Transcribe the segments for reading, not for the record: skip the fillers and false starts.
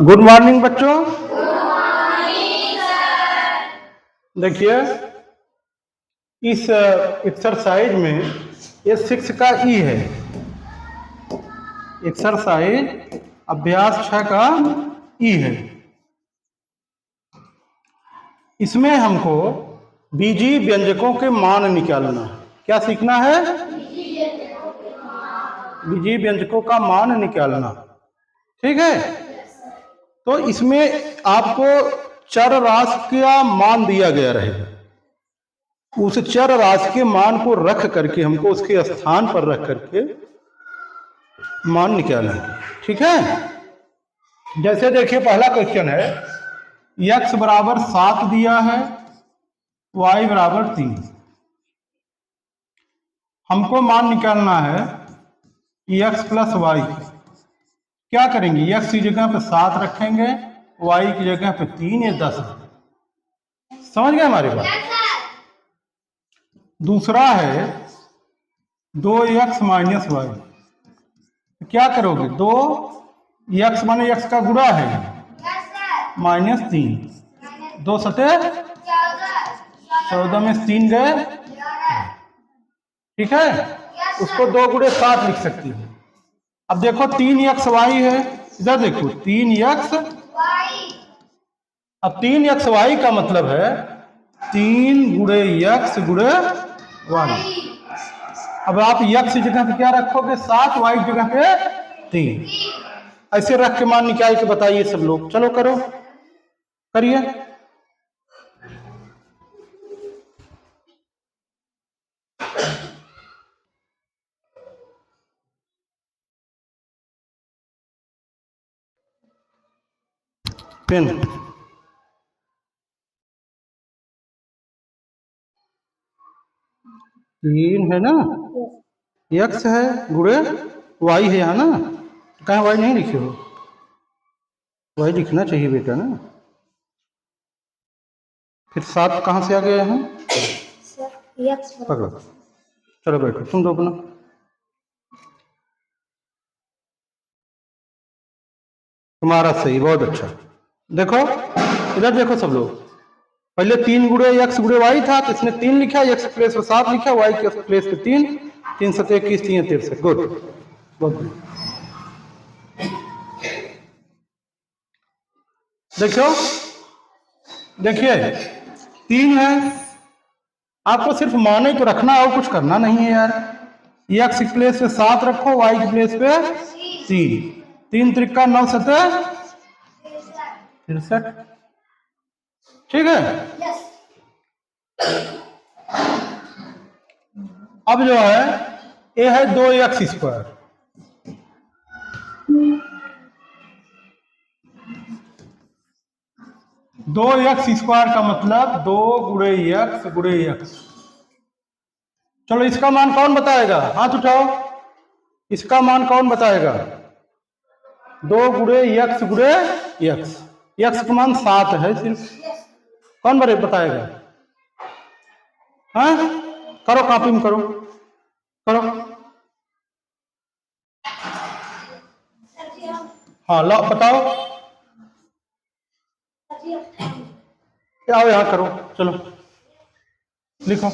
Good morning बच्चों। देखिए इस एक्सरसाइज में ये 6 का ई है। एक्सरसाइज अभ्यास 6 का ई है। इसमें हमको बीजीय व्यंजकों के मान निकालना है। क्या सीखना है? बीजीय व्यंजकों का मान निकालना। ठीक है, तो इसमें आपको चर राशि का मान दिया गया रहेगा। उस चर राशि के मान को रख करके हमको उसके स्थान पर रख करके मान निकालना है। ठीक है, जैसे देखिए पहला क्वेश्चन है, x बराबर 7 दिया है, y बराबर 3। हमको मान निकालना है x प्लस वाई। क्या करेंगे? x की जगह पे 7 रखेंगे, y की जगह पे 3, ये 10। समझ गए हमारी बात? दूसरा है 2x माइनस वाई। क्या करोगे? 2x माने x का गुणा है, माइनस 3, 2 सते 14 में 3 गए। ठीक है, उसको 2 गुणे 7 लिख सकती है। अब देखो 3x वाई है, इधर देखो 3x। अब 3x वाई का मतलब है 3 गुणे x गुणे वाई। अब आप x की जगह पे क्या रखोगे? 7, y की जगह पे 3। ऐसे रख के मान निकाल के बताइए सब लोग। चलो करो, करिए। पेन 3 है ना, x है गुणे y है यहाँ ना। कहाँ y नहीं लिखे हो? y लिखना चाहिए बेटा ना। फिर 7 कहाँ से आ गए हैं? पकड़ो, चलो बैठो तुम दो अपना। तुम्हारा सही, बहुत अच्छा। देखो इधर देखो सब लोग, पहले 3 गुणे x गुणे y था, तो इसने 3 लिखा, x प्लेस पे 7 लिखा, y के प्लेस पे 3, 3 7 21, 3 63। गुड, बहुत। देखो देखिए 3 है, आपको सिर्फ माने को रखना और कुछ करना नहीं है यार। x की प्लेस पे 7 रखो, y की प्लेस पे 3, 3 त्रिका 9 7 63। ठीक है, अब जो है ये है 2x स्क्वायर। 2x स्क्वायर का मतलब 2 गुणे x गुणे x। चलो इसका मान कौन बताएगा? हाथ उठाओ, इसका मान कौन बताएगा? 2 गुणे x गुणे x। x का मान 7 है सिर्फ। कौन बताएगा? हाँ, करो कॉपी में, करो करो। हाँ लो बताओ, आओ यहाँ करो, चलो लिखो।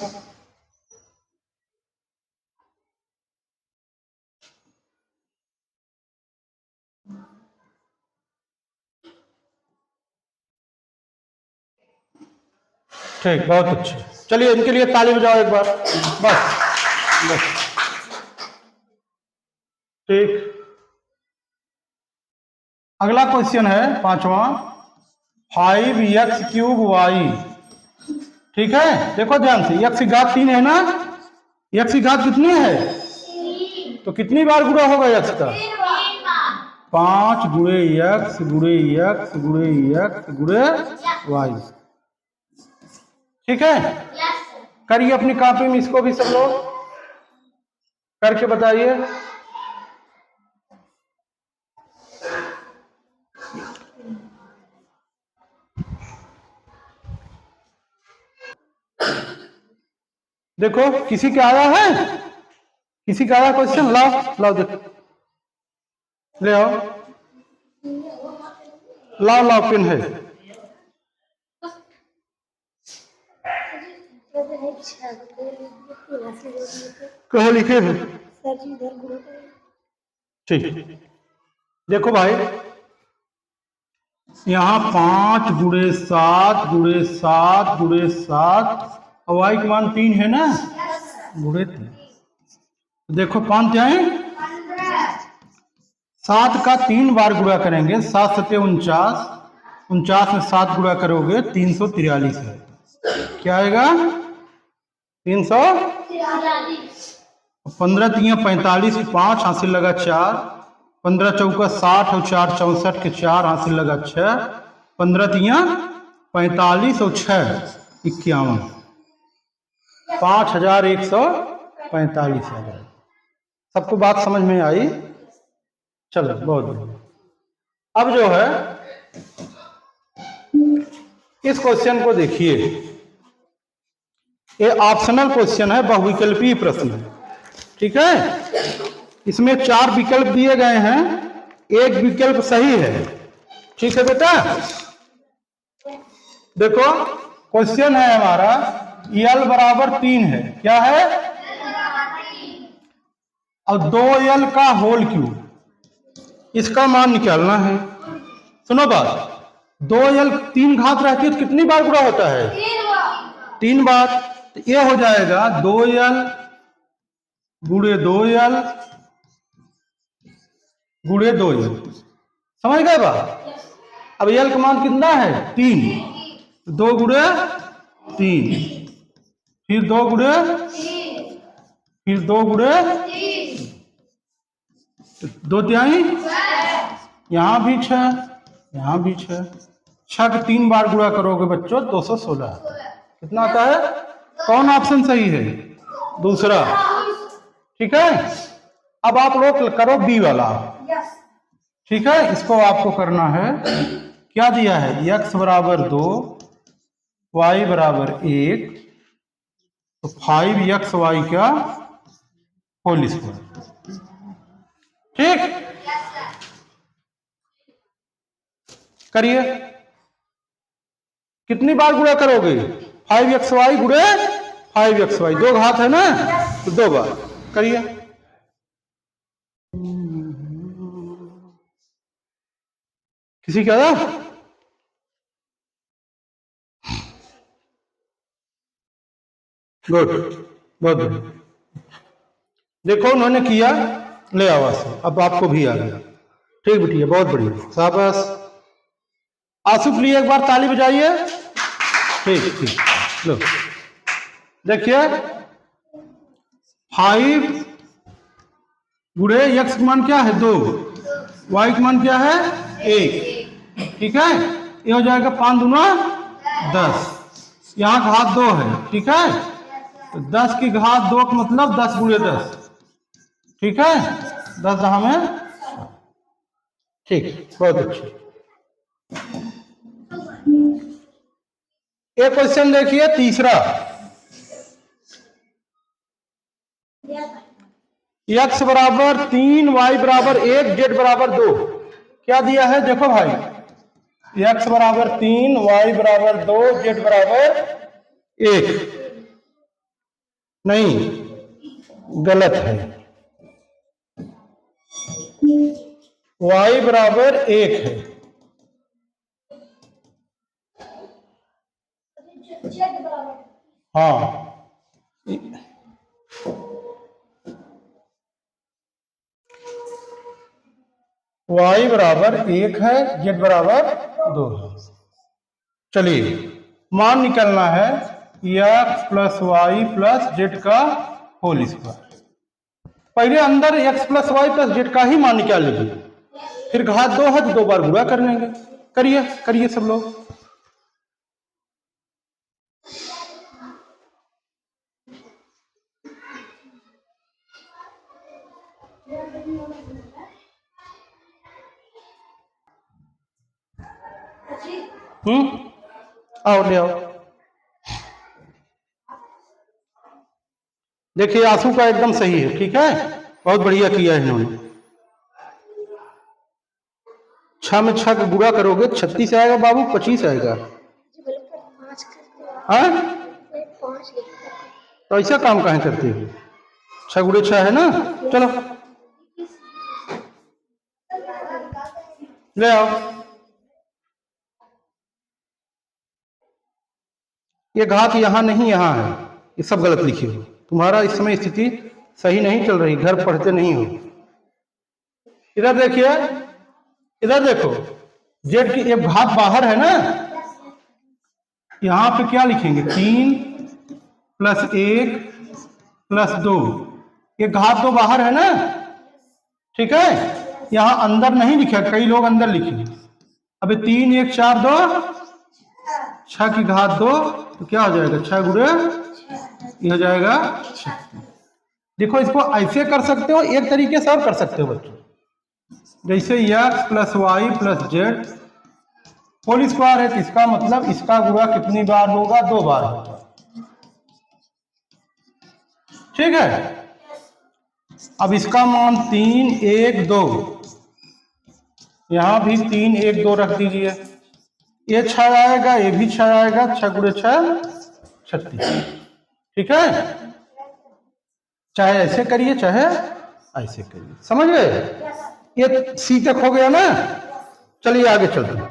ठीक, बहुत अच्छे। चलिए इनके लिए ताली बजाओ एक बार, बस बस। ठीक, अगला क्वेश्चन है 5वां, 5x क्यूब वाई। ठीक है, देखो ध्यान से, x की घात 3 है ना, x की घात कितनी है? तो कितनी बार गुणा होगा x का? 5 गुणे x गुणे x गुणे x गुणे वाई। ठीक है, करिए अपनी कॉपी में इसको भी सब लोग करके बताइए। देखो किसी का आया है? किसी का आया क्वेश्चन? लाओ लाओ देखो। ले आओ, लाओ लाओ, पिन है। कहाँ लिखे हैं? ठीक, देखो भाई, यहाँ 5 गुणे 7 गुणे 7 गुणे 7 और y का मान 3 है ना, गुणे 3। देखो 5 जाए 7 का 3 बार गुणा करेंगे, 7 सत्ते 49, 49 में 7 गुणा करोगे 343 है। क्या आएगा? 343। 15 तिया 45, 5 हासिल लगा 4, 15 चौका 60 और 4 64 के 4 हासिल लगा 6, 15 तिया 45 और 6 51, 5145 आ जाए। सबको बात समझ में आई? चलो बहुत बढ़िया। अब जो है इस क्वेश्चन को देखिए, ये ऑप्शनल क्वेश्चन है, बहुविकल्पीय प्रश्न है, ठीक है। इसमें 4 विकल्प दिए गए हैं, एक विकल्प सही है, ठीक है बेटा। देखो क्वेश्चन है हमारा l बराबर 3 है, क्या है? और 2l का होल क्यूब, इसका मान निकालना है। सुनो बात, 2l 3 घात रहती है तो कितनी बार गुणा होता है? 3 बार। तो ये हो जाएगा 2l गुणे 2l गुणे 2l, समझ गए बात? अब l का मान कितना है? 3, 2 गुणे 3, फिर 2 गुणे, फिर 2 गुणे 2 तिहाई, यहां भी 6, यहां भी 6, 6 के 3 बार गुणा करोगे बच्चों 216। कितना आता है? कौन ऑप्शन सही है? दूसरा, ठीक है। अब आप लोग करो बी वाला, ठीक है। इसको आपको करना है, क्या दिया है? x बराबर 2, y बराबर 1, तो 5xy का होल स्क्वायर, ठीक। करिए, कितनी बार गुणा करोगे? 5xy गुणे 5xy, 2 घात है ना, तो 2 बार करिए। किसी क्या था? गुड, बहुत बढ़िया। देखो उन्होंने किया, ले आवाज से, अब आपको भी आ गया, ठीक बिटिया, बहुत बढ़िया, शाबाश। आंसू के लिए एक बार ताली बजाइए, ठीक ठीक। लो देखिए, 5 गुणे x का मान क्या है? 2, y का मान क्या है? 1, ठीक है। ये हो जाएगा 5 दूना 10, यहाँ घात 2 है, ठीक है। तो 10 की घात 2 का मतलब 10 गुणे 10, ठीक है। 10 दहा में, ठीक, बहुत अच्छी। एक क्वेश्चन देखिए तीसरा, x बराबर 3, y बराबर 1, z बराबर 2, क्या दिया है? देखो भाई, x बराबर 3, y बराबर 2, z बराबर 1, नहीं, गलत है, y बराबर 1 है। हाँ, y बराबर 1 है, z बराबर 2 है। चलिए, मान निकलना है x plus Y plus Z का होल स्क्वायर। पहले अंदर x plus Y plus Z का ही मान निकाल लीजिए, फिर घात 2 है तो 2 बार गुणा कर लेंगे। करिए करिए सब लोग। आओ ले आओ। देखिए आंसू का एकदम सही है, ठीक है, बहुत बढ़िया किया है इन्होंने। 6 में 6 का गुणा करोगे 36 आएगा बाबू, 25 आएगा। हाँ, तो ऐसा काम काहे करते हो? 6 गुणे 6 है ना। चलो ले आओ। ये घात यहाँ नहीं, यहाँ है, ये सब गलत लिखे हो। तुम्हारा इस समय स्थिति सही नहीं चल रही, घर पढ़ते नहीं हो। इधर देखिए, इधर देखो, जेड की एक घात बाहर है ना, यहां पे क्या लिखेंगे? 3 + 1 + 2, ये घात 2 बाहर है ना, ठीक है। यहां अंदर नहीं लिखा, कई लोग अंदर लिखे। अबे 3 1 4 2, 6 की घात 2, तो क्या हो जाएगा? 6 गुणे ये हो जाएगा 6। देखो इसको ऐसे कर सकते हो, एक तरीके से और कर सकते हो बच्चों, जैसे x + y + z whole square है, तो इसका मतलब इसका गुणा कितनी बार होगा? 2 बार होगा, ठीक है। अब इसका मान 3 1 2, यहां भी 3 1 2 रख दीजिए, ये 6 आएगा, ये भी 6 आएगा, 6 गुणे 6 36, ठीक है। चाहे ऐसे करिए चाहे ऐसे करिए, समझ गए? ये सी तक हो गया ना। चलिए आगे चलते हैं।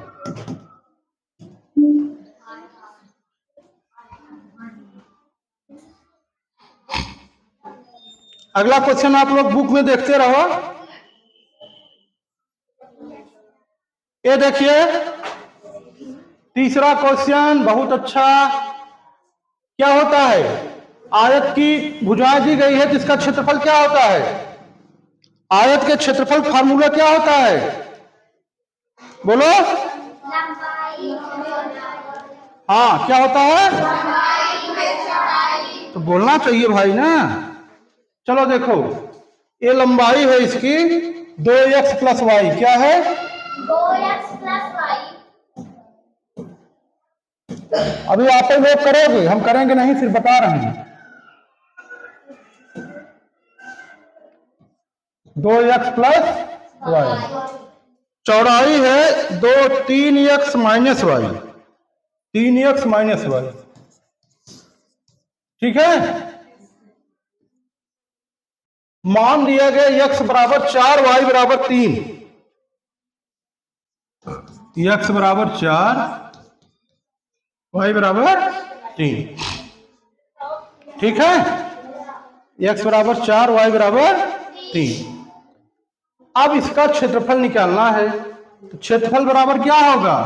अगला क्वेश्चन आप लोग बुक में देखते रहो। ये देखिए तीसरा क्वेश्चन, बहुत अच्छा। क्या होता है? आयत की भुजाएं दी गई है, जिसका क्षेत्रफल क्या होता है? आयत के क्षेत्रफल फार्मूला क्या होता है? बोलो। हाँ, क्या होता है? तो बोलना चाहिए भाई ना। चलो देखो, ये लंबाई है इसकी 2x + y, क्या है? 2x + y। अभी आप लोग करोगे, हम करेंगे नहीं, सिर्फ बता रहे हैं। 2x + y, चौड़ाई है 2 3x - y, 3x - y, ठीक है। मान दिया गया x = 4 y = 3, x = 4 y = 3, ठीक है। x = 4 y = 3। अब इसका क्षेत्रफल निकालना है, तो क्षेत्रफल बराबर क्या होगा?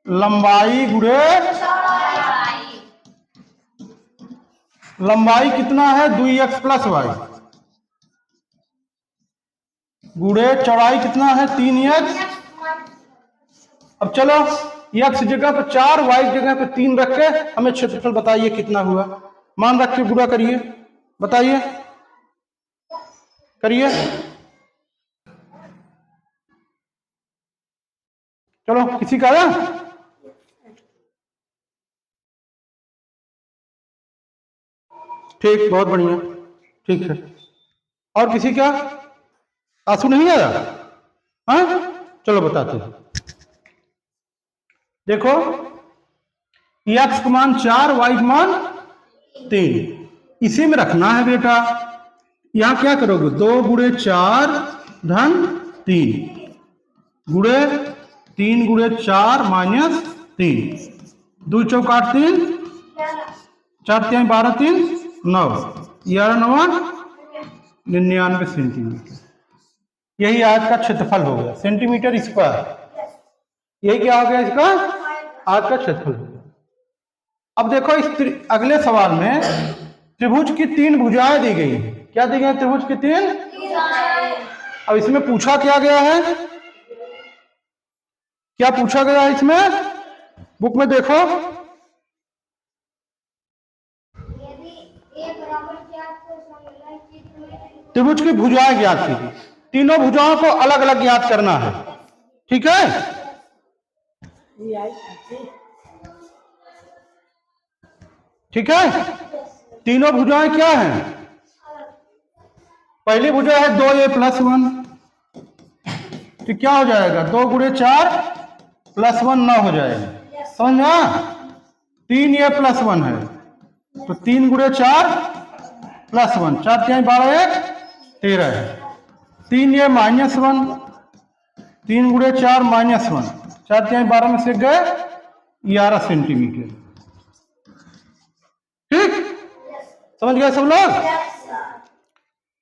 लंबाई गुणे लंबाई कितना है? 2x + y गुणे चौड़ाई कितना है? 3x। अब चलो x जगह पर 4 y जगह पर 3 रख के हमें क्षेत्रफल बताइए कितना हुआ। मान रख के गुणा करिए, बताइए, करिए। चलो किसी का आया? ठीक, बहुत बढ़िया, ठीक है। और किसी का आंसू नहीं आया? हाँ, चलो बताते हैं। देखो x का मान 4, y का मान 3, इसी में रखना है बेटा। यहां क्या करोगे? 2 गुणे 4 धन 3 गुणे 3 गुणे 4 माइनस 3, 2 चौक 8 3, 4 3 12 3 9, 11 9 99 सेंटीमीटर। यही आयत का क्षेत्रफल हो गया, सेंटीमीटर स्क्वायर। यही क्या हो गया? इसका आयत का क्षेत्रफल हो गया। अब देखो इस अगले सवाल में त्रिभुज की 3 भुजाएं दी गई हैं। क्या दी गई? त्रिभुज की 3। अब इसमें पूछा क्या गया है? क्या पूछा गया है इसमें? बुक में देखो, त्रिभुज की भुजाएं ज्ञात कीजिए। तीनों भुजाओं को अलग अलग ज्ञात करना है, ठीक है। ठीक है, तीनों भुजाएं क्या हैं? पहली भुजा है 2a + 1, तो क्या हो जाएगा, 2 गुणे 4 प्लस 1 9 हो जाएगा, समझना। 3 ये प्लस 1 है, तो 3 गुणे 4 प्लस 1, 4 3 12 1 13 है। 3 ये -1, 3 गुणे 4 -1, 4 3 12 में से गए 11 सेंटीमीटर। ठीक, समझ गए सब लोग।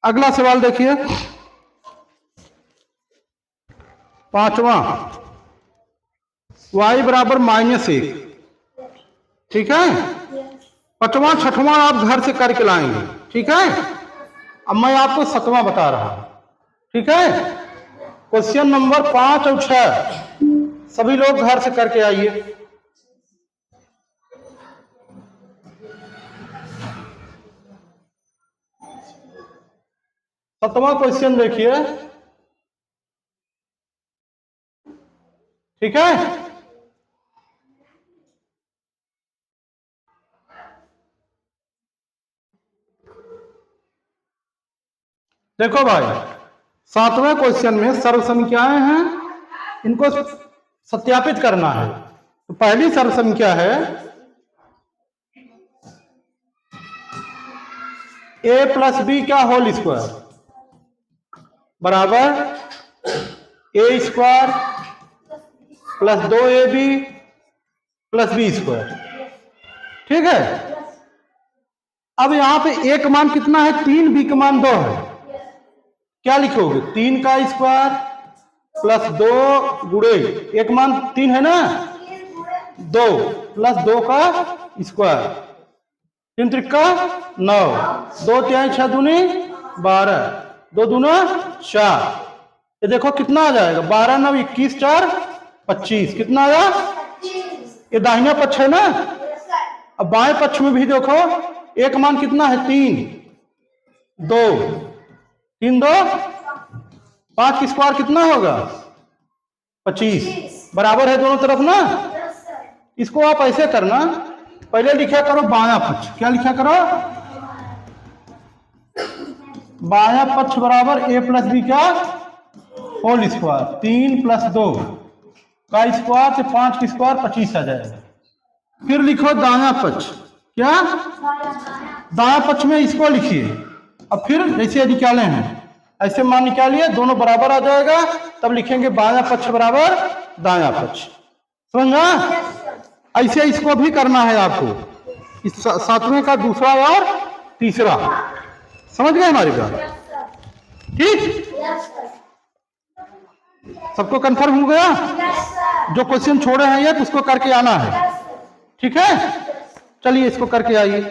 अगला सवाल देखिए, 5वां, y बराबर -1। ठीक है, 5वां 6वां आप घर से करके लाएंगे। ठीक है, अब मैं आपको 7वां बता रहा हूं। ठीक है, क्वेश्चन नंबर 5 और 6 सभी लोग घर से करके आइए। 7वां क्वेश्चन देखिए। ठीक है, देखो भाई, 7वें क्वेश्चन में सर्व संख्याएं हैं, इनको सत्यापित करना है। तो पहली सर्व संख्या है a प्लस बी का होल स्क्वायर बराबर a square plus 2ab plus B square. ठीक है, अब यहां पे a का मान कितना है 3, b का मान 2 है। क्या लिखोगे, 3 का स्क्वायर प्लस 2 गुणे a का मान 3 है ना, 2 प्लस 2 का स्क्वायर, 3 त्रिका 9, 2 3 6 दूनी 12, 2 दूना 4। ये देखो कितना आ जाएगा, 12 9 21 4 25, कितना आया, ये दाहिना पक्ष है ना। अब बाएं पक्ष में भी देखो एक मान कितना है 3, 2 3 2 5 की स्क्वायर कितना होगा 25, बराबर है दोनों तरफ ना। इसको आप ऐसे करना, पहले लिखा करो बायां पक्ष। क्या लिखा करो, बायां पक्ष बराबर a प्लस बी का होल स्क्वायर, 3 प्लस 2 का स्क्वायर से 5 की स्क्वायर 25 आ जाएगा। फिर लिखो दायां पक्ष। क्या, दायां पक्ष में इसको लिखिए। अब फिर जैसे निकाले हैं ऐसे मान निकालिए, दोनों बराबर आ जाएगा, तब लिखेंगे बायां पक्ष बराबर दायां पक्ष। समझना, ऐसे इसको भी करना है आपको, इस 7वें का दूसरा और तीसरा। समझ गए हमारी बात। ठीक, सबको कंफर्म हो गया। जो क्वेश्चन छोड़े हैं ये उसको करके आना है। ठीक है, चलिए इसको करके आइए।